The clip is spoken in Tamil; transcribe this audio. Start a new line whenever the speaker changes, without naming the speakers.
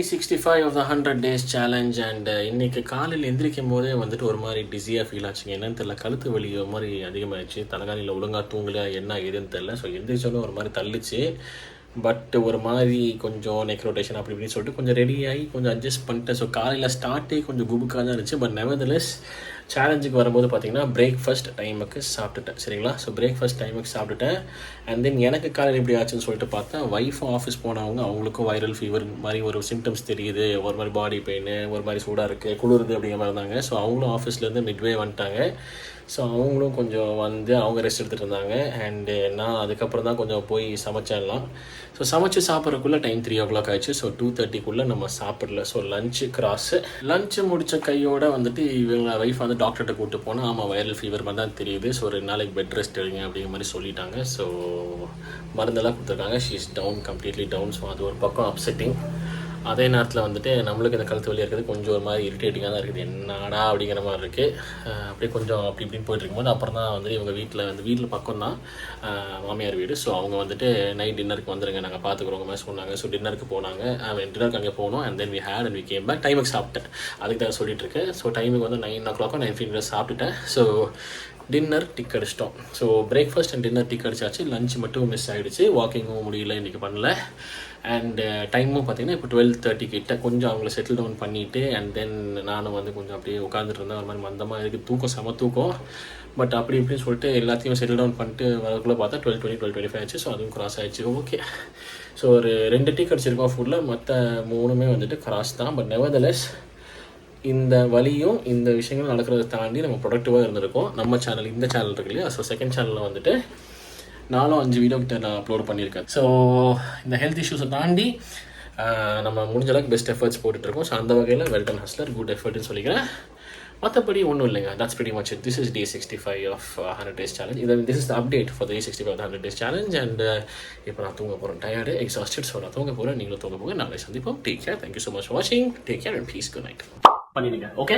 65 of the 100 days challenge and இன்னைக்கு காலையில் எந்திரிக்கும் போதே வந்துட்டு ஒரு மாதிரி டிஸியாக ஃபீல் ஆச்சுங்க. என்னன்னு தெரியல, கழுத்து வலி ஒரு மாதிரி அதிகமாகிடுச்சு, தலைகாணியில் ஒழுங்காக தூங்கல, என்ன ஏதுன்னு தெரில. ஸோ எந்திரிச்சோன்னே ஒரு மாதிரி தள்ளிச்சு. பட் ஒரு மாதிரி கொஞ்சம் நெக் ரொட்டேஷன் அப்படி இப்படின்னு சொல்லிட்டு கொஞ்சம் ரெடி ஆகி கொஞ்சம் அட்ஜஸ்ட் பண்ணிட்டேன். ஸோ காலையில் ஸ்டார்ட்டே கொஞ்சம் குபுக்காக தான் இருந்துச்சு. பட் நெவர்தலெஸ் சேலஞ்சுக்கு வரும்போது பார்த்தீங்கன்னா பிரேக்ஃபாஸ்ட் டைமுக்கு சாப்பிட்டுட்டேன். சரிங்களா? ஸோ பிரேக்ஃபாஸ்ட் டைமுக்கு சாப்பிட்டுட்டேன். அண்ட் தென் எனக்கு காலையில் எப்படி ஆச்சுன்னு சொல்லிட்டு பார்த்தா, ஒய்ஃபும் ஆஃபீஸ் போனவங்க அவங்களுக்கும் வைரல் ஃபீவர் மாதிரி ஒரு சிம்டம்ஸ் தெரியுது, ஒரு மாதிரி பாடி பெயின், ஒரு மாதிரி சூடாக இருக்குது, குளிருது அப்படிங்கிற மாதிரி இருந்தாங்க. ஸோ அவங்களும் ஆஃபீஸ்லேருந்து மிட்வே வந்துட்டாங்க. ஸோ அவங்களும் கொஞ்சம் வந்து அவங்க ரெஸ்ட் எடுத்துகிட்டு இருந்தாங்க. அண்டு நான் அதுக்கப்புறம் தான் கொஞ்சம் போய் சமைச்சிடலாம். ஸோ சமைச்சு சாப்பிட்றதுக்குள்ளே டைம் 3 o'clock ஆயிடுச்சு. ஸோ 2:30 நம்ம சாப்பிடல. ஸோ லஞ்சு முடித்த கையோடு வந்துட்டு இவங்க ஒய்ஃப் வந்து டாக்டர்கிட்ட கூப்பிட்டு போனால், ஆமாம் வைரல் ஃபீவர் மாதிரி தான் தெரியுது, ஸோ 2 நாளைக்கு பெட் ரெஸ்ட் எடுங்க அப்படிங்கிற மாதிரி சொல்லிட்டாங்க. ஸோ மருந்தெல்லாம் கொடுத்துருக்காங்க. She is down, completely down. So அது ஒரு பக்கம் அப்செட்டிங். அதே நேரத்தில் வந்துட்டு நம்மளுக்கு இந்த கழுத்து வலி இருக்கிறது கொஞ்சம் ஒரு மாதிரி இரிட்டேட்டிங்காக தான் இருக்குது. என்னடா அப்படிங்கிற மாதிரி இருக்குது. அப்படியே கொஞ்சம் அப்படி இப்படின்னு போயிட்டு இருக்கும்போது அப்புறம் தான் வந்து இவங்க வீட்டில் பக்கம் தான் மாமியார் வீடு. ஸோ அவங்க வந்துட்டு நைட் டின்னருக்கு வந்துடுங்க, நாங்கள் பார்த்துக்குறோங்க மாதிரி சொன்னாங்க. ஸோ டின்னருக்கு போனாங்க. டின்னருக்கு அங்கே போனோம். And then we had and we came back. டைமுக்கு சாப்பிட்டேன், அதுக்கு தான் சொல்லிட்டு இருக்கேன். ஸோ டைமுக்கு வந்து 9 o'clock 9:15 சாப்பிட்டுட்டேன். ஸோ டின்னர் டிக் அடிச்சிட்டோம். So breakfast and dinner tick அடிச்சாச்சு. லஞ்ச் மட்டும் மிஸ் ஆகிடுச்சு. வாக்கிங்கும் முடியல, இன்றைக்கி பண்ணல. அண்ட் டைமும் பார்த்திங்கன்னா இப்போ 12:30 கிட்ட கொஞ்சம் அவங்கள செட்டில் டவுன் பண்ணிவிட்டு அண்ட் தென் நானும் வந்து கொஞ்சம் அப்படியே உட்காந்துட்டு இருந்தேன். ஒரு மாதிரி மந்தமாக இருக்குது, தூக்கம் செம தூக்கம். பட் அப்படி இப்படின்னு சொல்லிட்டு எல்லாத்தையும் செட்டில் டவுன் பண்ணிட்டு வரக்குள்ளே பார்த்தா 12:20 12:25 ஆச்சு. ஸோ அதுவும் கிராஸ் ஆகிடுச்சு. ஓகே, ஸோ ஒரு 2 டீ அடிச்சிருக்கோம் ஃபுட்டில், மற்ற 3மே வந்துட்டு கிராஸ் தான். பட் நெவர்தலெஸ் இந்த வழியும் இந்த விஷயங்கள் நடக்கிறத தாண்டி நம்ம ப்ரொடக்டிவாக இருந்திருக்கோம். நம்ம சேனல், இந்த சேனல் இருக்கு இல்லையா, ஸோ செகண்ட் சேனலில் வந்துட்டு 4-5 வீடியோ கிட்ட நான் அப்லோட் பண்ணியிருக்கேன். ஸோ இந்த ஹெல்த் இஷ்யூஸை தாண்டி நம்ம முடிஞ்ச அளவுக்கு பெஸ்ட் எஃபர்ட்ஸ் போட்டுட்ருக்கோம். ஸோ அந்த வகையில் வெல்டன் ஹஸ்லர், குட் எஃபர்ட்னு சொல்லிக்கிறேன். மற்றபடி ஒன்றும் இல்லைங்க. That's pretty much it. This is day 65 of 100 days challenge. This is the update for the day 65 of the 100 days challenge. And இப்போ நான் தூங்க போகிறேன், டயர்டு, எக்ஸாஸ்டட். ஸோ நான் தூங்க போகிறேன், நீங்களும் தூங்க போங்க. நாளை சந்திப்போம். Take care. Thank you so much for வாட்சிங். Take care and please good night. பண்ணிடுங்க. ஓகே.